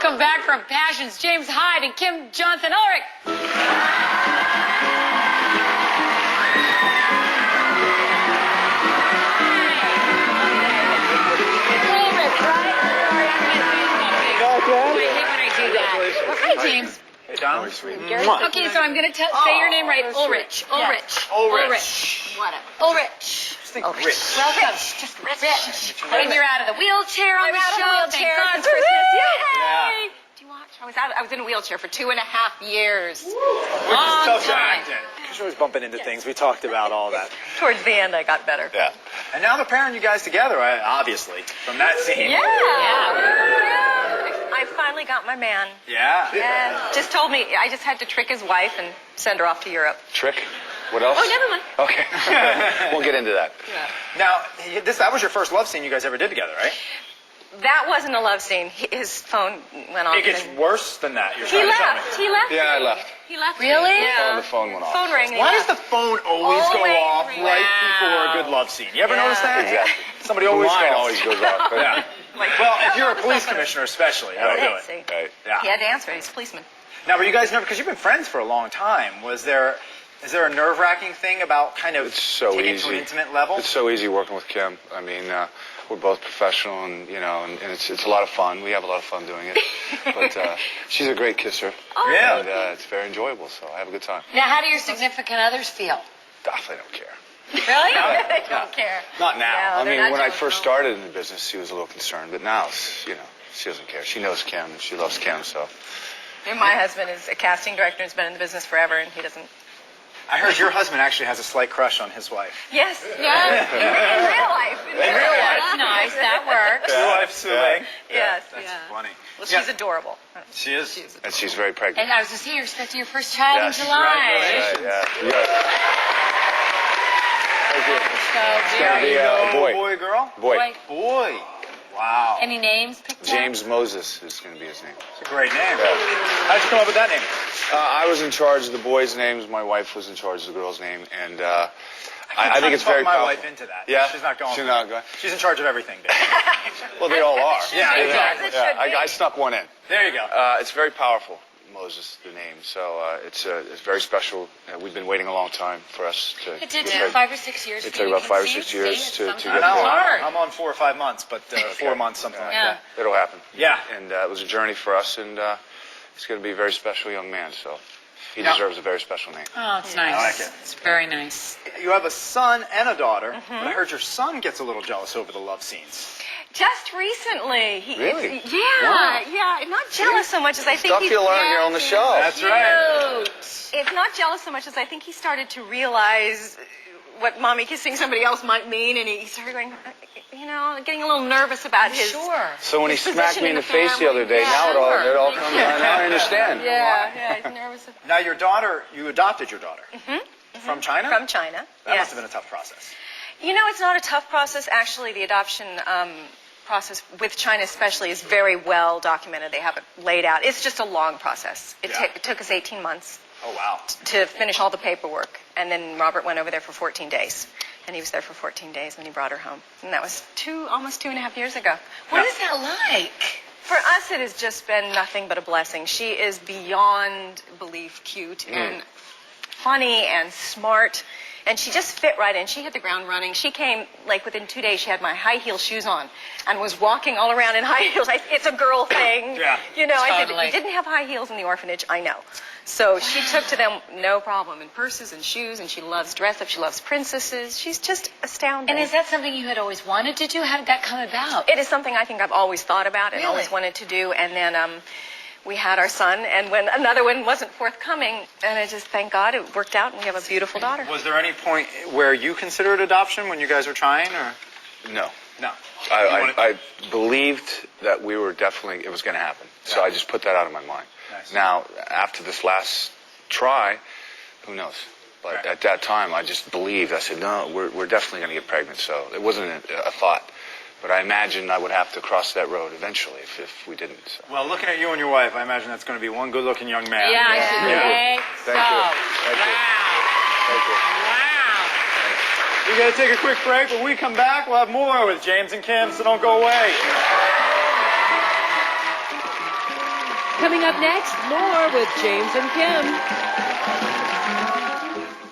Welcome back from Passions, James Hyde and Kim Johnson Ulrich. Hi, James. Hey, Donald. Okay, so I'm going to say your name right. Ulrich. Ulrich. Ulrich. What? Ulrich. Just think Rich. Well, Rich. Rich. And you're out of the wheelchair on the show. I'm out of the wheelchair Thank since God. Christmas. Yay! Yay! Do you watch? I was in a wheelchair for 2.5 years. Which is tough to act in. Because you're always bumping into things. We talked about all that. Towards the end, I got better. Yeah. And now they're pairing you guys together, obviously, from that scene. Yeah. I finally got my man. Yeah. And just told me I just had to trick his wife and send her off to Europe. Trick? What else? Oh, never mind. Okay. We'll get into that. Now, that was your first love scene you guys ever did together, right? That wasn't a love scene. His phone went off. It gets worse than that. You're He trying to tell me. left. He left. Yeah, I left. He left. Really? Yeah. The phone went off. Phone rang. and he Why does left. the phone always go Always off ring. right before a good love scene? You ever notice that? Exactly. Somebody always Mine calls. always goes off. But Yeah. Well, if you're a police commissioner especially, that'll do it. See. Right. Yeah. He had to answer. He's a policeman. Now, were you guys nervous? Because you've been friends for a long time. Is there a nerve-wracking thing about kind of It's so taking it to an easy. intimate level? It's so easy working with Kim. I mean, we're both professional, and and it's a lot of fun. We have a lot of fun doing it. But she's a great kisser. Oh, Yeah. And it's very enjoyable, so I have a good time. Now, how do your significant others feel? Definitely don't care. Really? They don't care. Not now. No, I they're mean, not when I jealous, first no. started in the business, she was a little concerned. But now, she doesn't care. She knows Kim, and she loves Kim, so. And my husband is a casting director and has been in the business forever, and he doesn't. I heard your husband actually has a slight crush on his wife. Yes. Yeah. In real life. In real life. That's nice. That works. Your wife's suing. Yes. That's yeah. funny. Well, she's adorable. She is. And she's very pregnant. And I was to say, you're expecting your first child Yeah, in she's July. right, Yeah. Thank you. So gonna very be, a boy. Boy, girl? Boy. Boy. Wow. Any names picked out? James Moses is going to be his name. It's a great name. Yeah. How'd you come up with that name? I was in charge of the boys' names. My wife was in charge of the girls' name, and I think it's Talk very my powerful. wife into that. Yeah, She's not going. She's not going. She's in charge of everything, Dave. Well, they all are. Yeah, You know? exactly. Yeah, I snuck one in. There you go. It's very powerful, Moses, the name. So it's very special. We've been waiting a long time for us to. It did get take pregnant. 5 or 6 years. It for took you about 5 or conceive. 6 years See, to sometimes get I it's know. there. hard. I'm on 4 or 5 months, but 4 months, something like Yeah. that. It'll happen. Yeah. And it was a journey for us, and he's going to be a very special young man. So he Yeah. deserves a very special name. Oh, it's nice. I like it. It's very nice. You have a son and a daughter, but I heard your son gets a little jealous over the love scenes. Just recently. Really? Yeah. Wow. Yeah. Not jealous so much as I think Stuff he's. you learn here on the show. That's right. It's not jealous so much as I think he started to realize what mommy kissing somebody else might mean, and he started going, getting a little nervous about his. Sure. So when he his smacked position me in in the the face the family. other day, Yeah, now sure. it all comes out. Now I understand. Yeah. He's nervous. Now, your daughter, you adopted your daughter from China? From China. That yes. must have been a tough process. It's not a tough process. Actually, the adoption process with China especially is very well documented. They have it laid out. It's just a long process. It took us 18 months Oh, wow. to finish all the paperwork. And then Robert went over there for 14 days. And he was there for 14 days when he brought her home. And that was almost 2.5 years ago. What is that like? For us, it has just been nothing but a blessing. She is beyond belief cute and funny and smart. And she just fit right in. She hit the ground running. She came, within 2 days, she had my high heel shoes on and was walking all around in high heels. It's a girl thing. Yeah, I said, totally. you didn't have high heels in the orphanage. I know. So she took to them no problem, in purses and shoes, and she loves dress-up. She loves princesses. She's just astounding. And is that something you had always wanted to do? How did that come about? It is something I think I've always thought about and always wanted to do. And then we had our son, and when another one wasn't forthcoming, and I just, thank God, it worked out, and we have a beautiful daughter. Was there any point where you considered adoption when you guys were trying, or? No. No. I believed that it was going to happen. So I just put that out of my mind. Nice. Now, after this last try, who knows? But Right. at that time, I just believed. I said, no, we're definitely going to get pregnant. So it wasn't a thought. But I imagined I would have to cross that road eventually if we didn't. So. Well, looking at you and your wife, I imagine that's going to be one good-looking young man. Yeah, I should think so. Thank you. Thank you. Thank you. Wow. We're going to take a quick break. When we come back, we'll have more with James and Kim, so don't go away. Coming up next, more with James and Kim.